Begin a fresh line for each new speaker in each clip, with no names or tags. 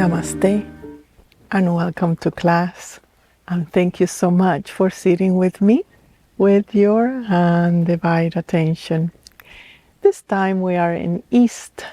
Namaste and welcome to class. And thank you so much for sitting with me with your undivided attention. This time we are in East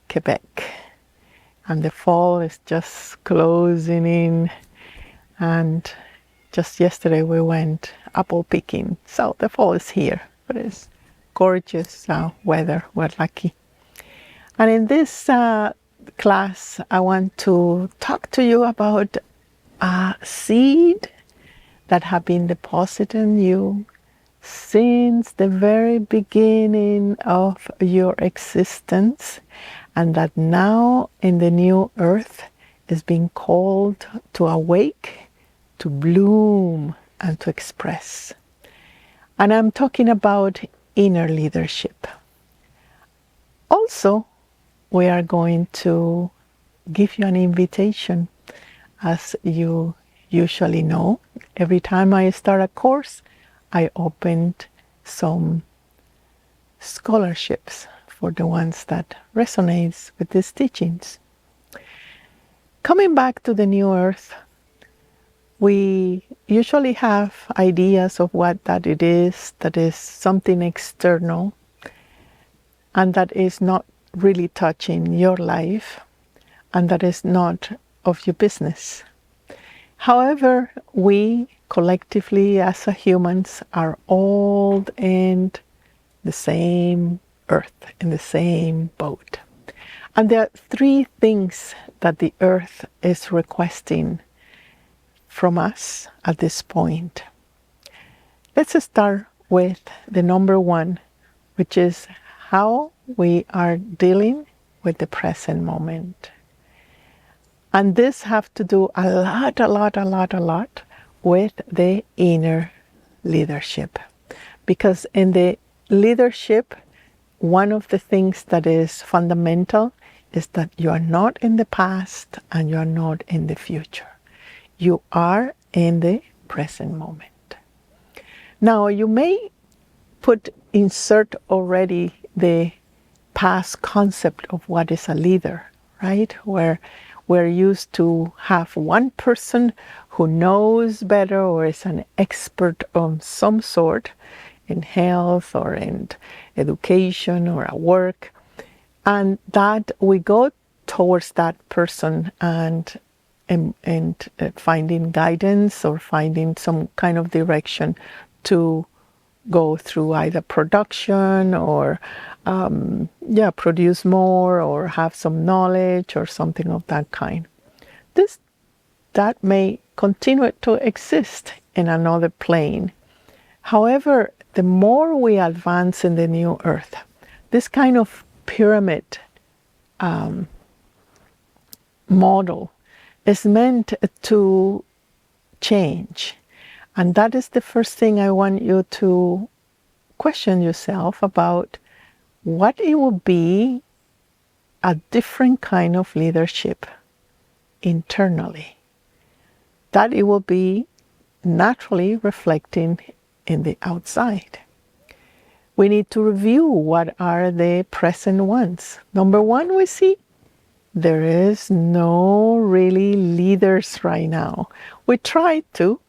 Quebec and the fall is just closing in, and just yesterday we went apple picking. So the fall is here, but it's gorgeous weather. We're lucky. And in this class, I want to talk to you about a seed that have been deposited in you since the very beginning of your existence, and that now in the new earth is being called to awake, to bloom, and to express. And I'm talking about inner leadership. Also, we are going to give you an invitation. As you usually know, every time I start a course, I opened some scholarships for the ones that resonates with these teachings. Coming back to the new earth, we usually have ideas of what that it is, that is something external, and that is not really touching your life, and that is not of your business. However, we collectively as humans are all in the same earth, in the same boat. And there are three things that the earth is requesting from us at this point. Let's start with the number one, which is how we are dealing with the present moment. And this have to do a lot with the inner leadership. Because in the leadership, one of the things that is fundamental is that you are not in the past and you are not in the future. You are in the present moment. Now you may insert already the past concept of what is a leader, right? Where we're used to have one person who knows better or is an expert of some sort in health or in education or at work, and that we go towards that person and finding guidance or finding some kind of direction to go through either production or produce more or have some knowledge or something of that kind. That may continue to exist in another plane. However, the more we advance in the new earth, this kind of pyramid model is meant to change. And that is the first thing I want you to question yourself about, what it will be a different kind of leadership internally. That it will be naturally reflecting in the outside. We need to review what are the present ones. Number one, we see there is no really leaders right now. We try to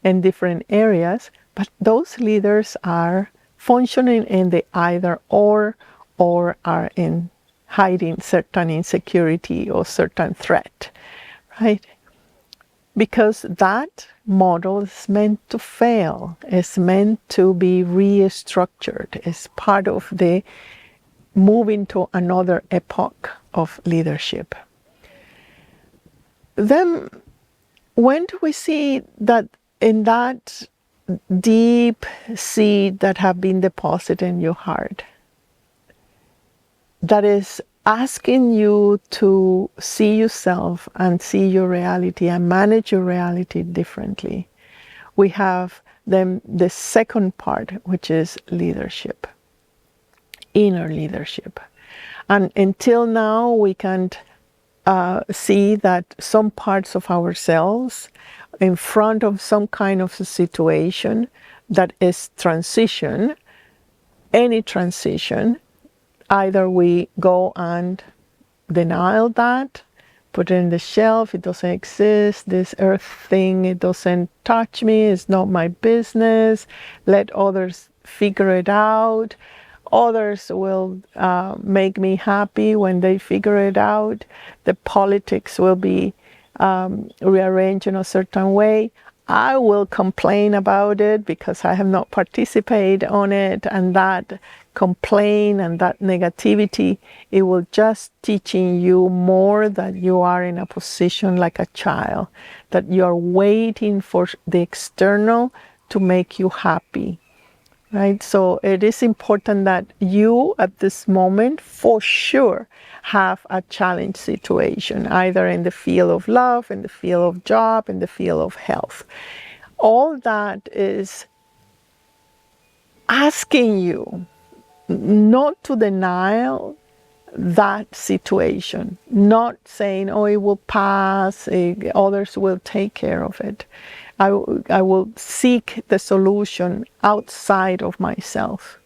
in different areas, but those leaders are functioning in the either or are in hiding certain insecurity or certain threat, right? Because that model is meant to fail, is meant to be restructured, is part of the moving to another epoch of leadership. Then when do we see that in that deep seed that have been deposited in your heart, that is asking you to see yourself and see your reality and manage your reality differently? We have then the second part, which is leadership, inner leadership. And until now, we can see that some parts of ourselves in front of some kind of a situation that is transition, any transition, either we go and deny that, put it in the shelf. It doesn't exist. This earth thing, it doesn't touch me. It's not my business. Let others figure it out. Others will make me happy when they figure it out. The politics will be rearranged in a certain way. I will complain about it because I have not participated on it, and that complaint and that negativity, it will just teaching you more that you are in a position like a child, that you are waiting for the external to make you happy. Right? So it is important that you at this moment for sure have a challenge situation, either in the field of love, in the field of job, in the field of health. All that is asking you not to deny that situation, not saying, oh, it will pass, others will take care of it. I will seek the solution outside of myself.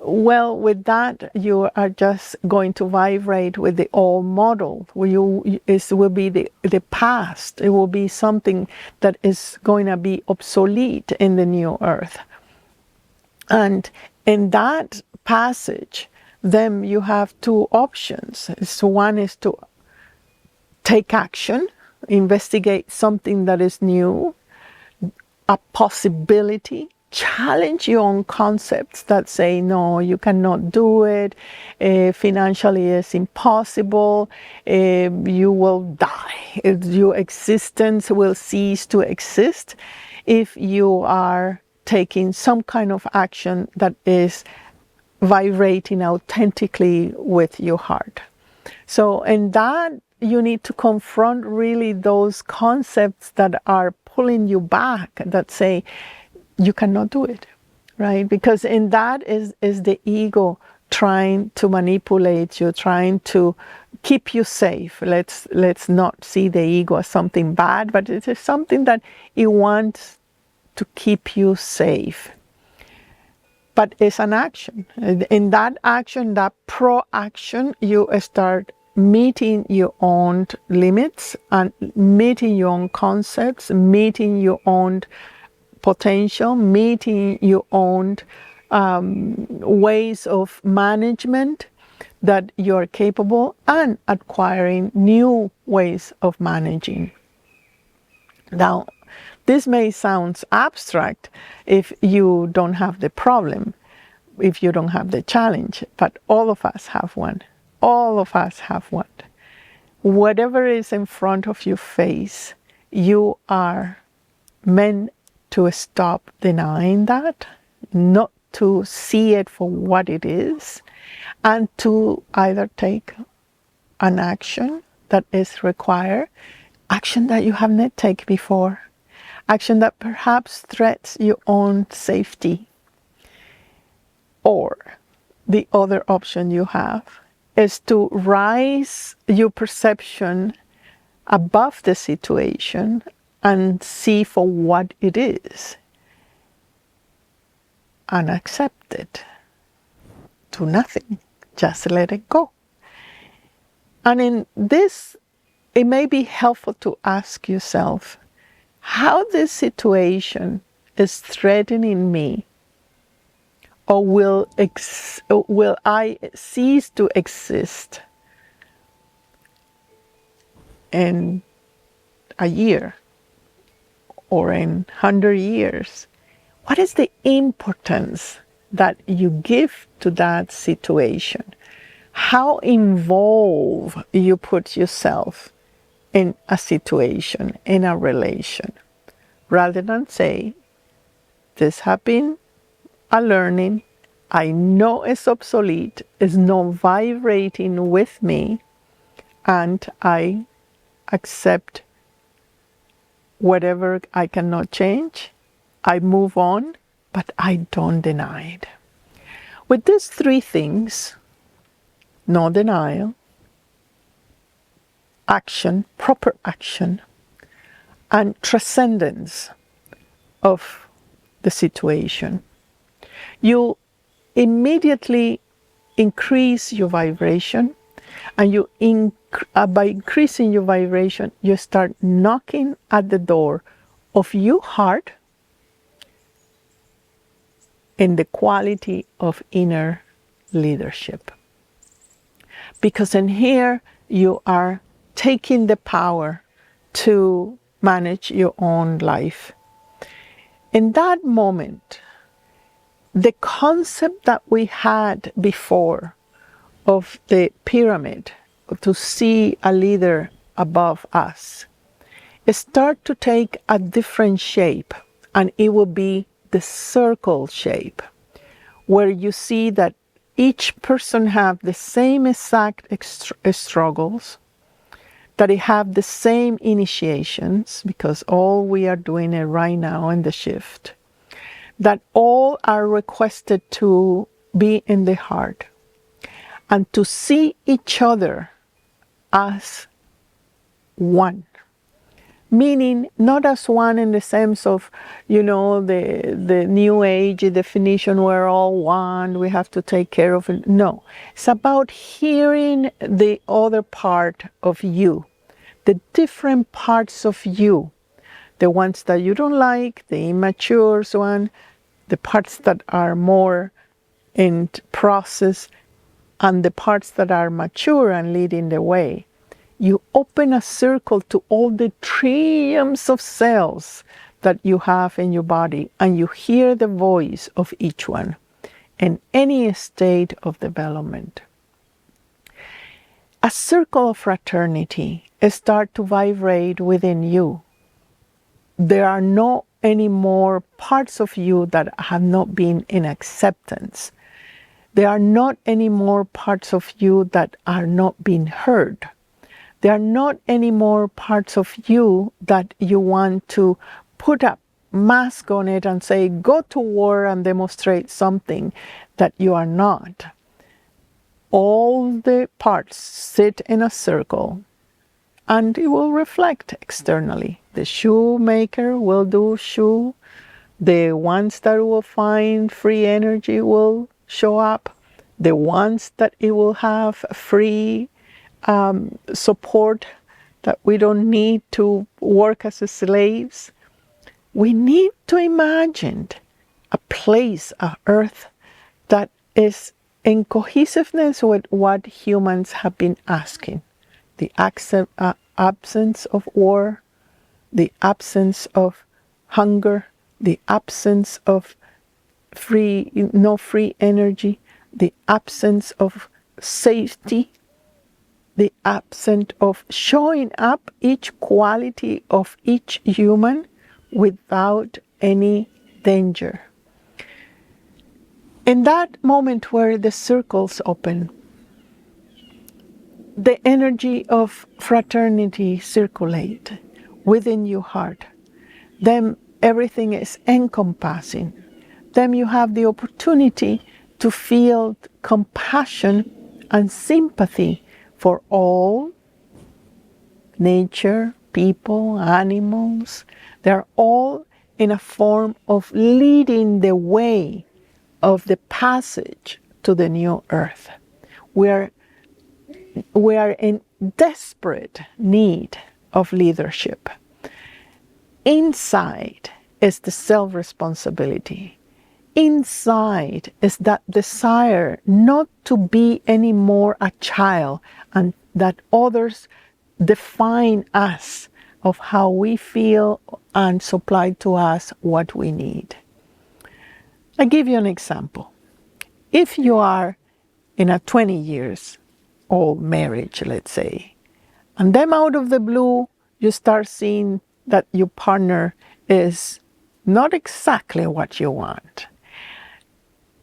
Well, with that, you are just going to vibrate with the old model. It will be the past. It will be something that is going to be obsolete in the new earth. And in that passage, then you have two options. So one is to take action, investigate something that is new, a possibility, challenge your own concepts that say, no, you cannot do it, financially it's impossible, you will die, your existence will cease to exist if you are taking some kind of action that is vibrating authentically with your heart. So in that, you need to confront really those concepts that are pulling you back, that say you cannot do it, right? Because in that is the ego trying to manipulate you, trying to keep you safe. Let's not see the ego as something bad, but it is something that it wants to keep you safe. But it's an action. In that action, that pro-action, you start meeting your own limits and meeting your own concepts, meeting your own potential, meeting your own ways of management that you're capable, and acquiring new ways of managing. Now, this may sound abstract if you don't have the problem, if you don't have the challenge, but all of us have one. All of us have one. Whatever is in front of your face, you are meant to stop denying that, not to see it for what it is, and to either take an action that is required, action that you have not taken before, action that perhaps threats your own safety. Or the other option you have is to rise your perception above the situation and see for what it is and accept it. Do nothing, just let it go. And in this, it may be helpful to ask yourself how this situation is threatening me, or will I cease to exist in a year or in 100 years? What is the importance that you give to that situation? How involved you put yourself in a situation, in a relation, rather than say, this has been a learning, I know it's obsolete, it's not vibrating with me, and I accept whatever I cannot change. I move on, but I don't deny it. With these three things, no denial, action, proper action, and transcendence of the situation, you immediately increase your vibration, And by increasing your vibration, you start knocking at the door of your heart and the quality of inner leadership. Because in here, you are taking the power to manage your own life. In that moment, the concept that we had before of the pyramid, to see a leader above us, start to take a different shape, and it will be the circle shape, where you see that each person have the same exact struggles, that they have the same initiations, because all we are doing it right now in the shift, that all are requested to be in the heart and to see each other as one. Meaning not as one in the sense of, the New Age definition, we're all one, we have to take care of it. No, it's about hearing the other part of you, the different parts of you, the ones that you don't like, the immature one, the parts that are more in process, and the parts that are mature and leading the way. You open a circle to all the trillions of cells that you have in your body, and you hear the voice of each one in any state of development. A circle of fraternity starts to vibrate within you. There are no any more parts of you that have not been in acceptance. There are not any more parts of you that are not being heard. There are not any more parts of you that you want to put a mask on it and say, go to war and demonstrate something that you are not. All the parts sit in a circle, and it will reflect externally. The shoemaker will do shoe. The ones that will find free energy will show up. The ones that it will have free support, that we don't need to work as slaves. We need to imagine a place, a earth, that is in cohesiveness with what humans have been asking. The absence of war, the absence of hunger, the absence of no free energy, the absence of safety, the absence of showing up each quality of each human without any danger. In that moment where the circles open, the energy of fraternity circulate within your heart. Then everything is encompassing. Then you have the opportunity to feel compassion and sympathy for all nature, people, animals. They're all in a form of leading the way of the passage to the new earth. We are in desperate need of leadership. Inside is the self-responsibility. Inside is that desire not to be anymore a child, and that others define us of how we feel and supply to us what we need. I give you an example. If you are in a 20 years old marriage, let's say, and then out of the blue, you start seeing that your partner is not exactly what you want.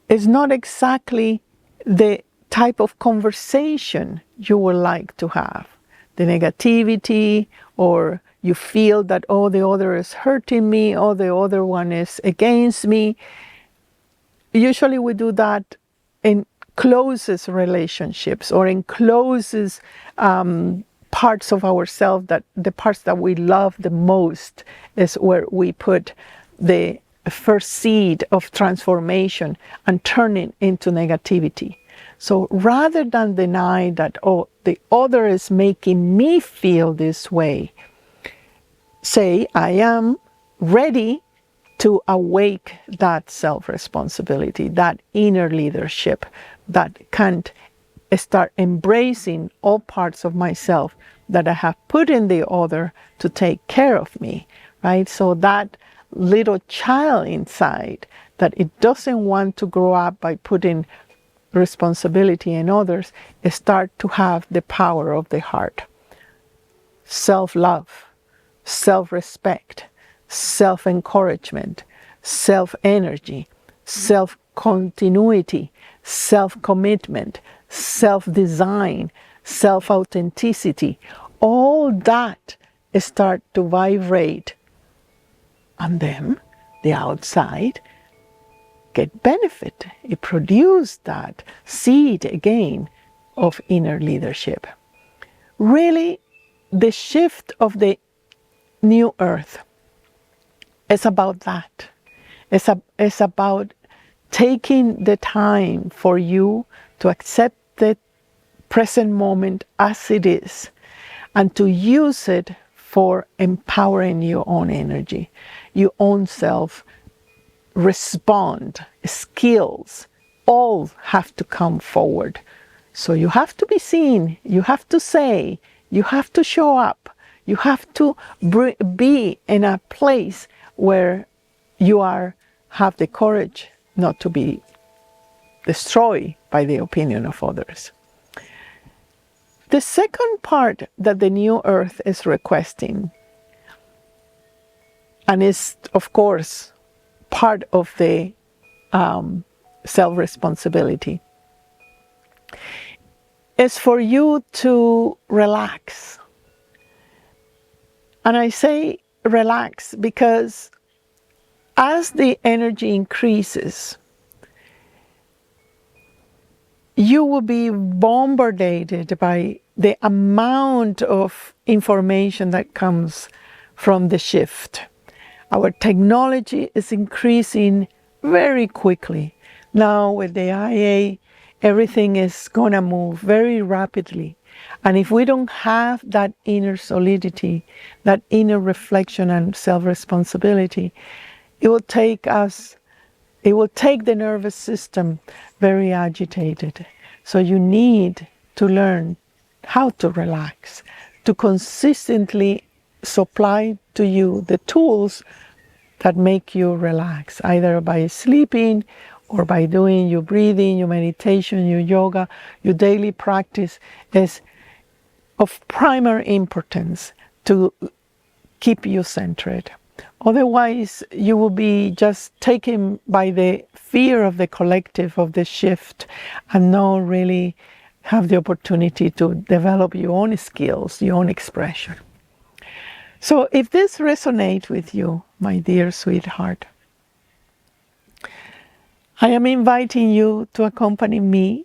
It's not exactly the type of conversation you would like to have. The negativity, or you feel that, oh, the other is hurting me, or the other one is against me. Usually we do that in closest relationships, or in closest parts of ourselves, that the parts that we love the most is where we put the first seed of transformation and turn it into negativity. So rather than deny that, oh, the other is making me feel this way, say I am ready to awake that self-responsibility, that inner leadership that can start embracing all parts of myself that I have put in the other to take care of me, right? So that little child inside that it doesn't want to grow up by putting responsibility in others start to have the power of the heart. Self-love, self-respect, self-encouragement, self-energy, self-continuity, self-commitment, self-design, self-authenticity, all that start to vibrate, and then the outside get benefit. It produces that seed again of inner leadership. Really, the shift of the new earth is about that. It's about taking the time for you to accept the present moment as it is and to use it for empowering your own energy, your own self, respond, skills, all have to come forward. So you have to be seen, you have to say, you have to show up, you have to be in a place where you have the courage not to be destroyed by the opinion of others. The second part that the new earth is requesting, and is of course part of the self-responsibility, is for you to relax. And I say relax because as the energy increases, you will be bombarded by the amount of information that comes from the shift. Our technology is increasing very quickly. Now with the IA, everything is going to move very rapidly. And if we don't have that inner solidity, that inner reflection and self-responsibility, it will take the nervous system very agitated. So you need to learn how to relax, to consistently supply to you the tools that make you relax, either by sleeping or by doing your breathing, your meditation, your yoga. Your daily practice is of primary importance to keep you centered. Otherwise, you will be just taken by the fear of the collective, of the shift, and not really have the opportunity to develop your own skills, your own expression. So if this resonates with you, my dear sweetheart, I am inviting you to accompany me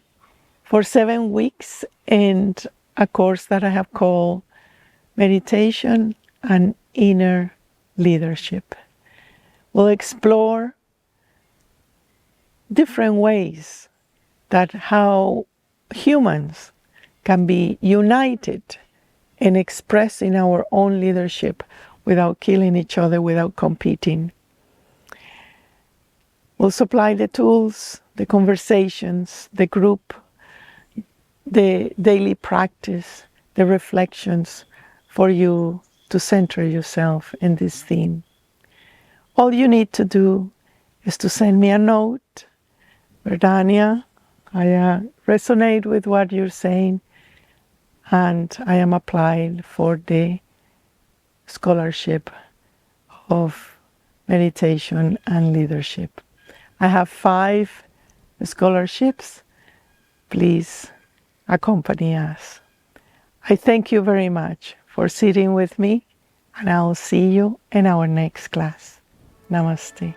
for 7 weeks in a course that I have called Meditation and Inner Leadership. We'll explore different ways that how humans can be united in expressing our own leadership without killing each other, without competing. We'll supply the tools, the conversations, the group, the daily practice, the reflections for you to center yourself in this theme. All you need to do is to send me a note. Berdhanya, I resonate with what you're saying, and I am applied for the scholarship of meditation and leadership. I have 5 scholarships. Please accompany us. I thank you very much for sitting with me, and I'll see you in our next class. Namaste.